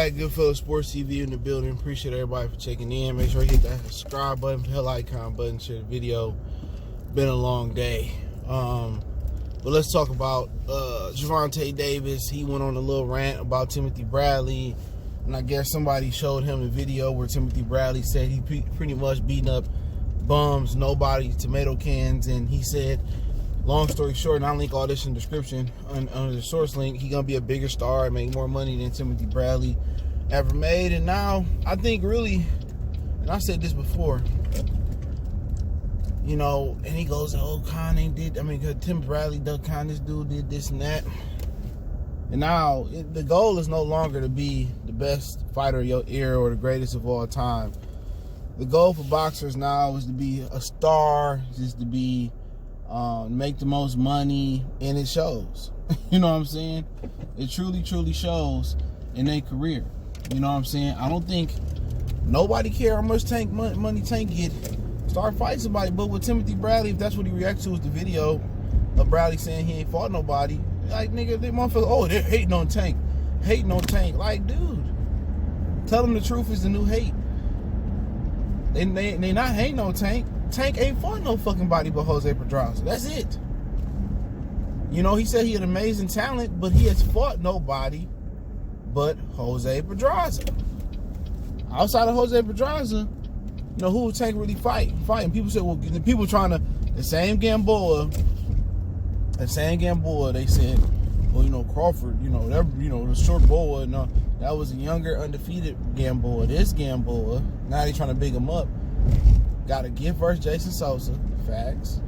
back, good fellow sports TV in the building. Appreciate everybody for checking in. Make sure you hit that subscribe button, bell icon button, share the video. Been a long day. But let's talk about Gervonta Davis. He went on a little rant about Timothy Bradley, and I guess somebody showed him a video where Timothy Bradley said he pretty much beating up bums, nobody, tomato cans, and he said, long story short, and I'll link all this in the description under the source link, he's going to be a bigger star and make more money than Timothy Bradley ever made. And now, I think really, and I said this before, you know, and he goes, oh, Tim Bradley, this dude did this and that. And now, the goal is no longer to be the best fighter of your era or the greatest of all time. The goal for boxers now is to be a star, just to be, make the most money, and it shows. You know what I'm saying? It truly, truly shows in their career. You know what I'm saying? I don't think nobody care how much money Tank get. Start fighting somebody. But with Timothy Bradley, if that's what he reacts to, is the video of Bradley saying he ain't fought nobody. Like, nigga, they motherfuckers, oh, they're hating on Tank. Hating on Tank. Like, dude, tell them the truth is the new hate. They not hating on Tank. Tank ain't fought no fucking body but Jose Pedraza. That's it. You know, he said he had amazing talent, but he has fought nobody but Jose Pedraza. Outside of Jose Pedraza, you know, who would Tank really fighting? People said, well, the people trying to, the same Gamboa, they said, well, you know, Crawford, you know, the short boa, no, that was a younger, undefeated Gamboa. This Gamboa, now they trying to big him up. Got a gift versus Jason Sosa, Factz.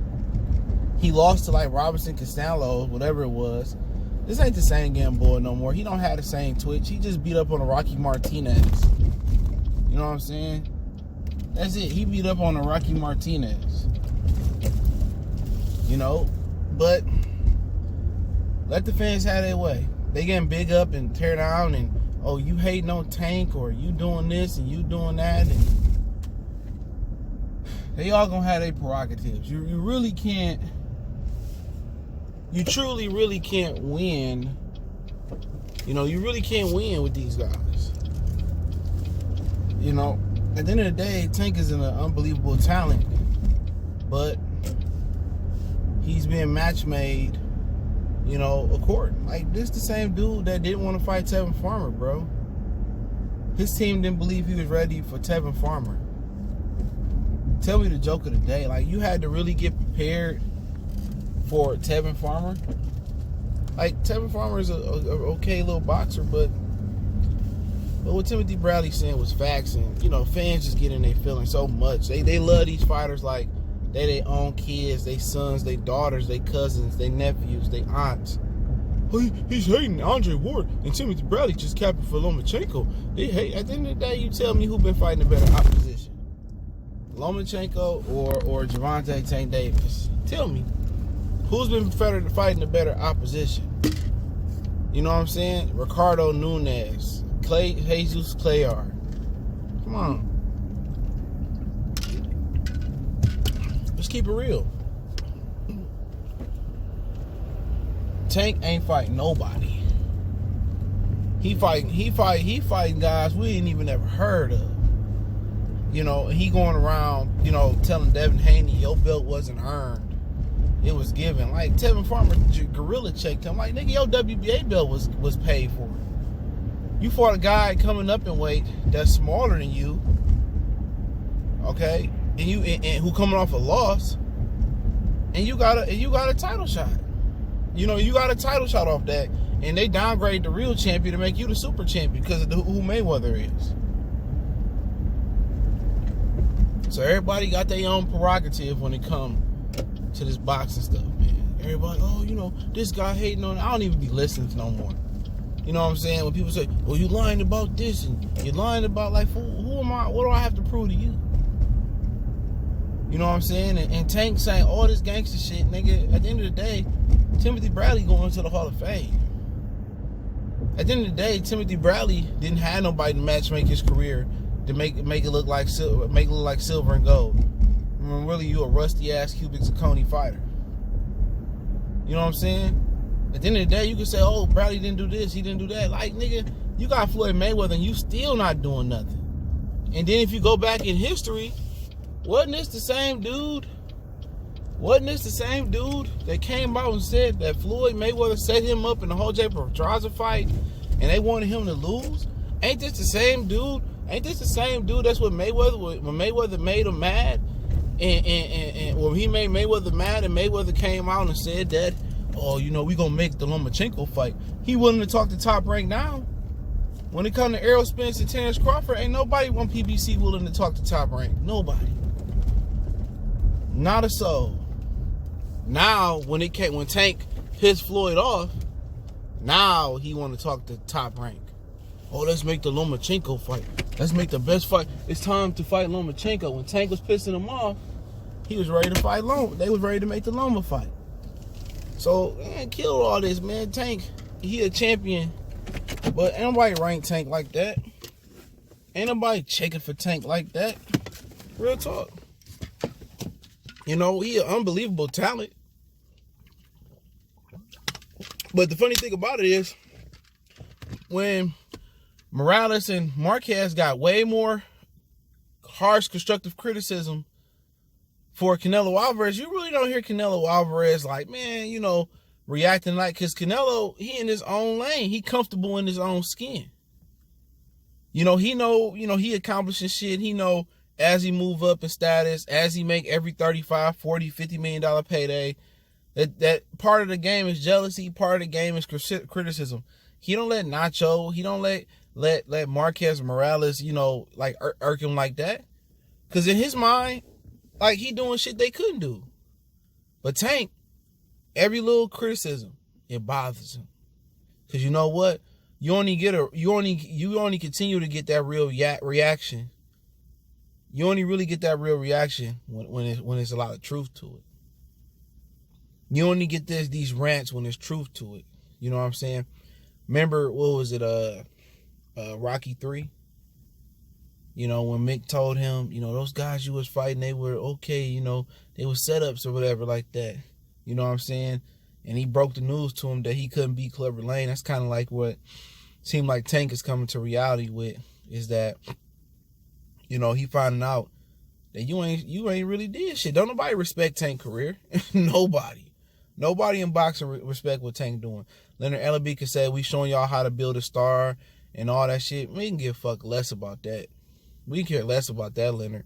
He lost to like Robinson Costello, whatever it was. This ain't the same Gamboa no more. He don't have the same twitch. He just beat up on a Rocky Martinez. You know what I'm saying? That's it. He beat up on a Rocky Martinez. You know? But let the fans have their way. They getting big up and tear down and, oh, you hating on Tank, or you doing this and you doing that, and they all gonna have their prerogatives. You really can't, you truly really can't win. You know, you really can't win with these guys. You know, at the end of the day, Tank is an unbelievable talent, but he's being match made, you know, according. Like, this the same dude that didn't want to fight Tevin Farmer, bro. His team didn't believe he was ready for Tevin Farmer. Tell me the joke of the day. Like, you had to really get prepared for Tevin Farmer. Like, Tevin Farmer is a okay little boxer, but what Timothy Bradley saying was facts, and, you know, fans just get in their feelings so much. They love these fighters like they their own kids, they sons, they daughters, they cousins, they nephews, they aunts. Oh, he's hating Andre Ward, and Timothy Bradley just capping for Lomachenko. They hate. At the end of the day, you tell me who been fighting the better opposition, Lomachenko or Gervonta Tank Davis. Tell me, who's been fighting the better opposition? You know what I'm saying? Ricardo Nunes, Jesus Clayard. Come on. Let's keep it real. Tank ain't fighting nobody. He fighting guys we ain't even ever heard of. You know, he going around, you know, telling Devin Haney your belt wasn't earned. It was given. Like, Tevin Farmer gorilla checked him. Like, nigga, your WBA belt was paid for. You fought a guy coming up in weight that's smaller than you, okay, and who coming off a loss, and you got a title shot. You know, you got a title shot off that, and they downgrade the real champion to make you the super champion because of who Mayweather is. So everybody got their own prerogative when it comes to this boxing stuff, man. Everybody, oh, you know, this guy hating on, I don't even be listening to no more. You know what I'm saying? When people say, well, you lying about this and you're lying about, like, who am I? What do I have to prove to you? You know what I'm saying? And Tank saying all this gangster shit, nigga, at the end of the day, Timothy Bradley going to the Hall of Fame. At the end of the day, Timothy Bradley didn't have nobody to matchmake his career to make it look like silver and gold. When really you a rusty ass cubic zirconia fighter. You know what I'm saying? At the end of the day, you can say, oh, Bradley didn't do this, he didn't do that. Like, nigga, You got Floyd Mayweather and you still not doing nothing. And then if you go back in history, wasn't this the same dude? Wasn't this the same dude that came out and said that Floyd Mayweather set him up in the whole Jay Pedraza fight and they wanted him to lose? Ain't this the same dude? Ain't this the same dude that's what Mayweather, when Mayweather made him mad? And when he made Mayweather mad and Mayweather came out and said that, oh, you know, we gonna make the Lomachenko fight. He willing to talk to Top Rank now. When it comes to Errol Spence and Terrence Crawford, ain't nobody on PBC willing to talk to Top Rank. Nobody. Not a soul. Now, when Tank pissed Floyd off, now he want to talk to Top Rank. Oh, let's make the Lomachenko fight. Let's make the best fight. It's time to fight Lomachenko. When Tank was pissing him off, he was ready to fight Loma. They was ready to make the Loma fight. So, man, kill all this, man. Tank, he a champion. But ain't nobody rank Tank like that. Ain't nobody checking for Tank like that. Real talk. You know, he an unbelievable talent. But the funny thing about it is, when Morales and Marquez got way more harsh constructive criticism for Canelo Alvarez, you really don't hear Canelo Alvarez like, man, you know, reacting like, because Canelo, he in his own lane. He comfortable in his own skin. You know, he accomplishing shit. He know as he move up in status, as he make every 35, 40, $50 million payday, that part of the game is jealousy, part of the game is criticism. He don't let Nacho, he don't let Marquez Morales, you know, like irk him like that. Because in his mind, like, he doing shit they couldn't do. But Tank, every little criticism, it bothers him. Because you know what? You only continue to get that real reaction. You only really get that real reaction when there's a lot of truth to it. You only get these rants when there's truth to it. You know what I'm saying? Remember, what was it, Rocky 3? You know, when Mick told him, you know, those guys you was fighting, they were okay, you know, they were setups or whatever like that. You know what I'm saying? And he broke the news to him that he couldn't beat Clubber Lang. That's kind of like what seemed like Tank is coming to reality with, is that, you know, he finding out that you ain't really did shit. Don't nobody respect Tank's career. Nobody in boxing respect what Tank doing. Leonard Ellaby could say, we showing y'all how to build a star and all that shit. We can give a fuck less about that. We care less about that, Leonard.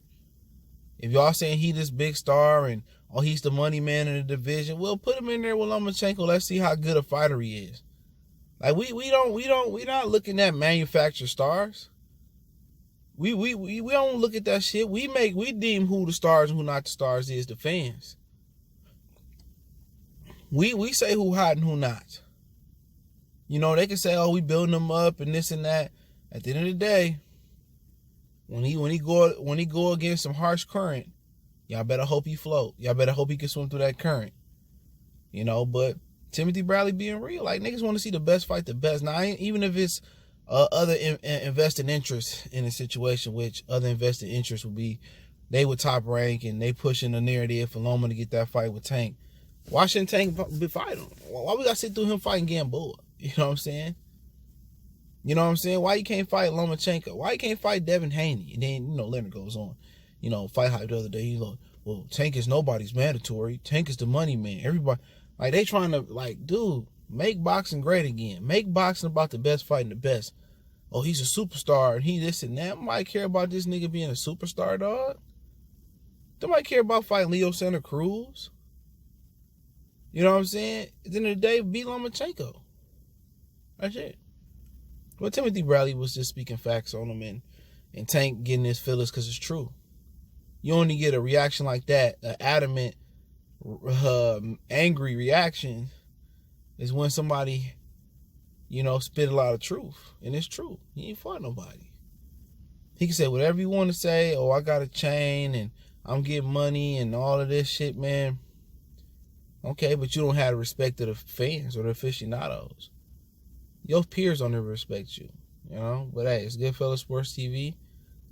If y'all saying he this big star and, oh, he's the money man in the division, well, put him in there with Lomachenko. Let's see how good a fighter he is. Like, we not looking at manufactured stars. We don't look at that shit. We deem who the stars and who not the stars is, the fans. We say who hot and who not. You know, they can say, oh, we building them up and this and that. At the end of the day, when he go against some harsh current, y'all better hope he float. Y'all better hope he can swim through that current. You know, but Timothy Bradley being real, like, niggas want to see the best fight the best. Now, even if it's other invested interests in a situation, which other invested interests would be, they would Top Rank and they pushing the narrative for Loma to get that fight with Tank. Why shouldn't Tank fight him? Why we gotta sit through him fighting Gamboa? You know what I'm saying? You know what I'm saying? Why you can't fight Lomachenko? Why you can't fight Devin Haney? And then, you know, Leonard goes on, you know, Fight Hype the other day. He's like, well, Tank is nobody's mandatory. Tank is the money man. Everybody, like, they trying to, like, dude, make boxing great again. Make boxing about the best fighting the best. Oh, he's a superstar and he this and that. Nobody care about this nigga being a superstar, dog. Nobody care about fighting Leo Santa Cruz. You know what I'm saying? At the end of the day, beat Lomachenko. That's it. Well, Timothy Bradley was just speaking facts on him and Tank getting his feelings because it's true. You only get a reaction like that, an adamant, angry reaction, is when somebody, you know, spit a lot of truth. And it's true. He ain't fought nobody. He can say whatever you want to say. Oh, I got a chain and I'm getting money and all of this shit, man. Okay, but you don't have the respect of the fans or the aficionados. Your peers don't ever respect you, you know? But hey, it's Goodfellas Sports TV.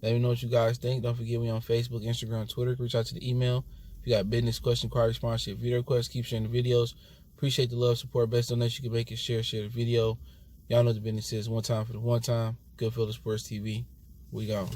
Let me know what you guys think. Don't forget me on Facebook, Instagram, Twitter. Reach out to the email. If you got business, question, inquiry, sponsorship, video requests, keep sharing the videos. Appreciate the love, support. Best donation you can make is share the video. Y'all know the business is. One time for the one time. Goodfellas Sports TV. We gone.